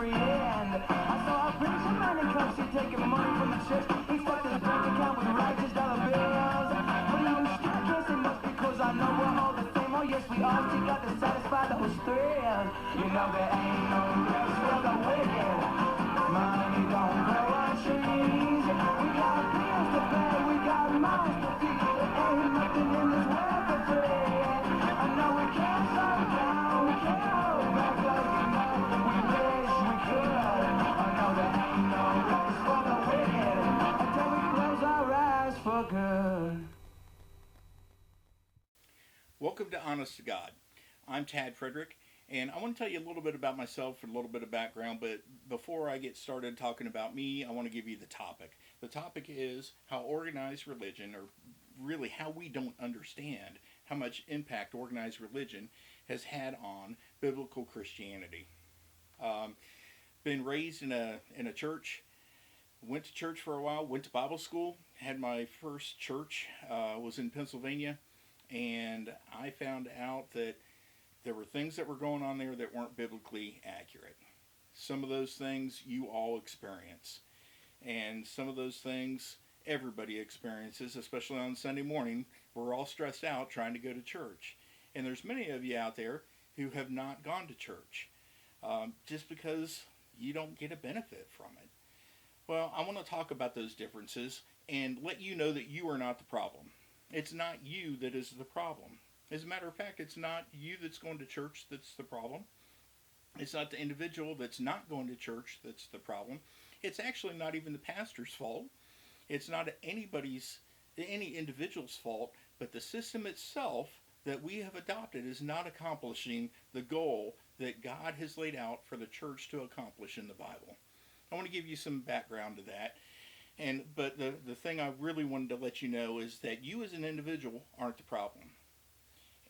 free hand. I saw a preacher man in country taking money from the church. He stuck his bank account with righteous dollar bills. But even still, I can't say much because I know we're all the same. Oh yes, we all still got to satisfy those thrills. You know there ain't no rest for the wicked. Money don't grow on trees. We got bills to pay, we got mouths to feed. There ain't nothing in this world for free. I know we can't slow down, we can't hold back like we know. We wish we could. I know there ain't no rest for the wicked until we close our eyes for good. Welcome to Honest to God. I'm Tad Frederick, and I want to tell you a little bit about myself and a little bit of background, but before I get started talking about me, I want to give you the topic. The topic is how organized religion, or really how we don't understand how much impact organized religion has had on biblical Christianity. Been raised in a church, went to church for a while, went to Bible school, had my first church, was in Pennsylvania, and I found out that there were things that were going on there that weren't biblically accurate. Some of those things you all experience, and some of those things everybody experiences, especially on Sunday morning. We're all stressed out trying to go to church, and there's many of you out there who have not gone to church just because you don't get a benefit from it. Well, I want to talk about those differences and let you know that you are not the problem. It's not you that is the problem. As a matter of fact, it's not you that's going to church that's the problem. It's not the individual that's not going to church that's the problem. It's actually not even the pastor's fault. It's not any individual's fault, but the system itself that we have adopted is not accomplishing the goal that God has laid out for the church to accomplish in the Bible. I want to give you some background to that. But the thing I really wanted to let you know is that you as an individual aren't the problem.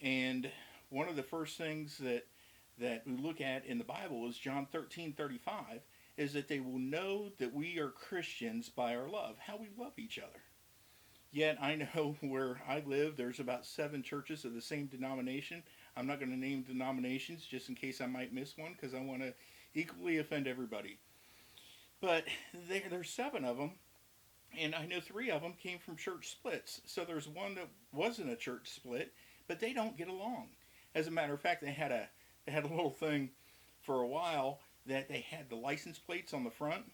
And one of the first things that we look at in the Bible is John 13:35, is that they will know that we are Christians by our love, how we love each other. Yet I know where I live, there's about 7 churches of the same denomination. I'm not going to name denominations just in case I might miss one, because I want to equally offend everybody. But there's 7 of them, and I know 3 of them came from church splits. So there's one that wasn't a church split, but they don't get along. As a matter of fact, they had a little thing for a while that they had the license plates on the front,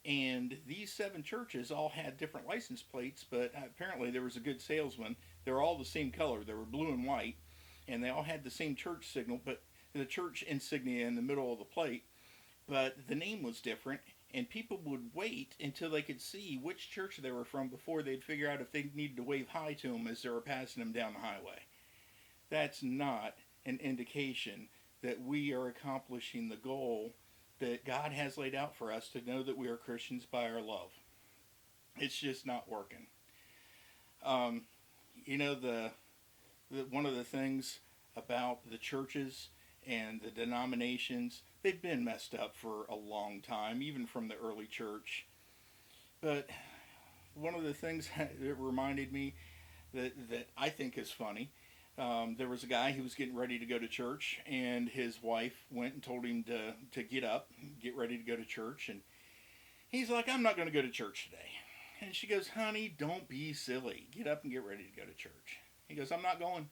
and these 7 churches all had different license plates, but apparently there was a good salesman. They were all the same color. They were blue and white, and they all had the same church signal, but the church insignia in the middle of the plate, but the name was different. And people would wait until they could see which church they were from before they'd figure out if they needed to wave hi to them as they were passing them down the highway. That's not an indication that we are accomplishing the goal that God has laid out for us, to know that we are Christians by our love. It's just not working. One of the things about the churches and the denominations, they've been messed up for a long time, even from the early church. But one of the things that reminded me that I think is funny, there was a guy who was getting ready to go to church, and his wife went and told him to get up, get ready to go to church, and he's like, I'm not going to go to church today. And she goes, honey, don't be silly. Get up and get ready to go to church. He goes, I'm not going.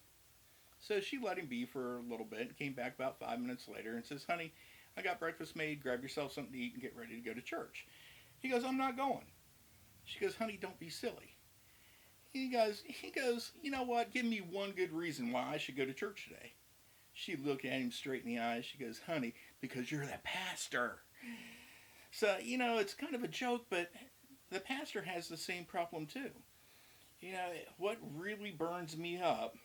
So she let him be for a little bit and came back about 5 minutes later and says, honey, I got breakfast made. Grab yourself something to eat and get ready to go to church. He goes, I'm not going. She goes, honey, don't be silly. He goes, you know what? Give me one good reason why I should go to church today. She looked at him straight in the eyes. She goes, honey, because you're the pastor. So, it's kind of a joke, but the pastor has the same problem too. What really burns me up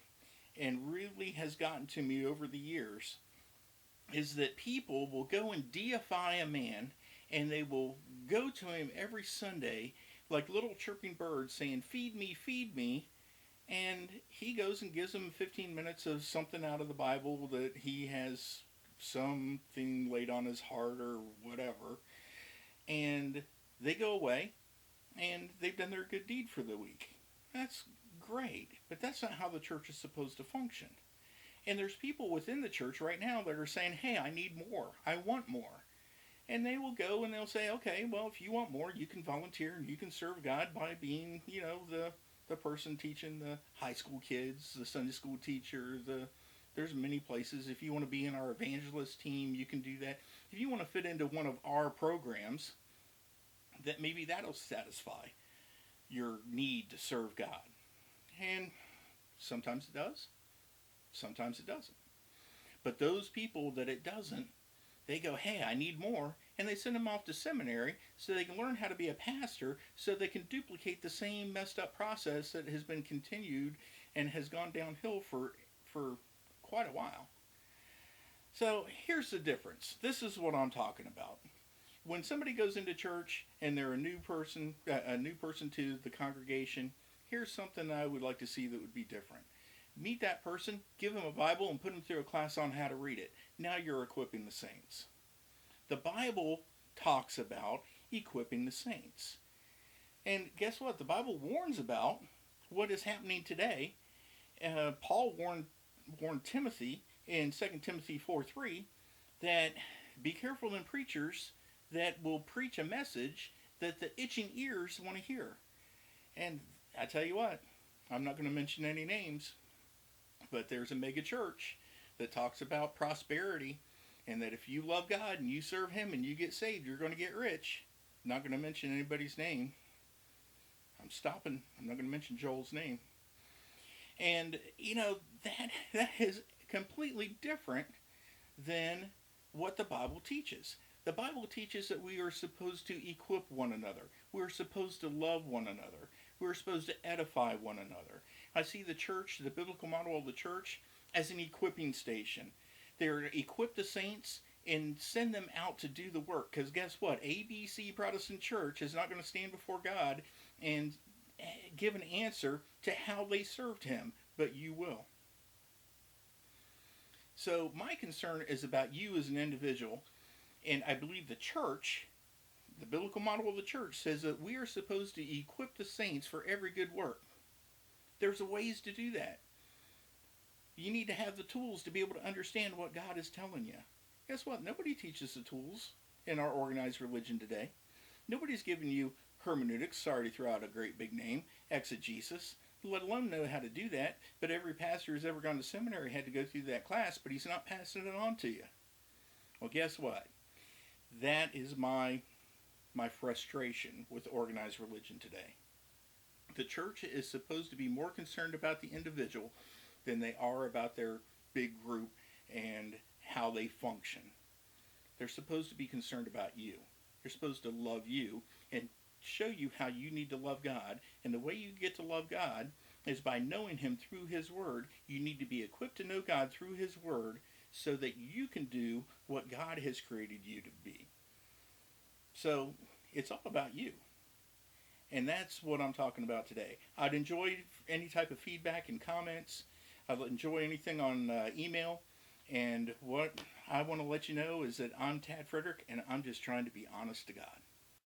and really has gotten to me over the years is that people will go and deify a man, and they will go to him every Sunday like little chirping birds saying, feed me, and he goes and gives them 15 minutes of something out of the Bible that he has something laid on his heart or whatever, and they go away and they've done their good deed for the week. That's great, but that's not how the church is supposed to function. And there's people within the church right now that are saying, hey, I need more. I want more. And they will go and they'll say, okay, well, if you want more, you can volunteer and you can serve God by being, the person teaching the high school kids, the Sunday school teacher, there's many places. If you want to be in our evangelist team, you can do that. If you want to fit into one of our programs, that maybe that'll satisfy your need to serve God. And sometimes it does, sometimes it doesn't. But those people that it doesn't, they go, hey, I need more. And they send them off to seminary so they can learn how to be a pastor so they can duplicate the same messed up process that has been continued and has gone downhill for quite a while. So here's the difference. This is what I'm talking about. When somebody goes into church and they're a new person to the congregation, here's something I would like to see that would be different. Meet that person, give them a Bible, and put them through a class on how to read it. Now you're equipping the saints. The Bible talks about equipping the saints. And guess what? The Bible warns about what is happening today. Paul warned Timothy in 2 Timothy 4:3 that be careful in preachers that will preach a message that the itching ears want to hear. And I tell you what, I'm not going to mention any names, but there's a mega church that talks about prosperity and that if you love God and you serve Him and you get saved, you're going to get rich. I'm not going to mention anybody's name. I'm stopping. I'm not going to mention Joel's name. And, that is completely different than what the Bible teaches. The Bible teaches that we are supposed to equip one another. We're supposed to love one another. We're supposed to edify one another. I see the church, the biblical model of the church, as an equipping station. They're to equip the saints and send them out to do the work. Because guess what? ABC Protestant Church is not going to stand before God and give an answer to how they served Him, but you will. So my concern is about you as an individual, and I believe the church, the biblical model of the church, says that we are supposed to equip the saints for every good work. There's ways to do that. You need to have the tools to be able to understand what God is telling you. Guess what? Nobody teaches the tools in our organized religion today. Nobody's giving you hermeneutics, sorry to throw out a great big name, exegesis, let alone know how to do that. But every pastor who's ever gone to seminary had to go through that class, but he's not passing it on to you. Well, guess what? That is my frustration with organized religion today. The church is supposed to be more concerned about the individual than they are about their big group and how they function. They're supposed to be concerned about you. They're supposed to love you and show you how you need to love God. And the way you get to love God is by knowing Him through His Word. You need to be equipped to know God through His Word so that you can do what God has created you to be. So it's all about you. And that's what I'm talking about today. I'd enjoy any type of feedback and comments. I'd enjoy anything on email. And what I want to let you know is that I'm Tad Frederick, and I'm just trying to be honest to God.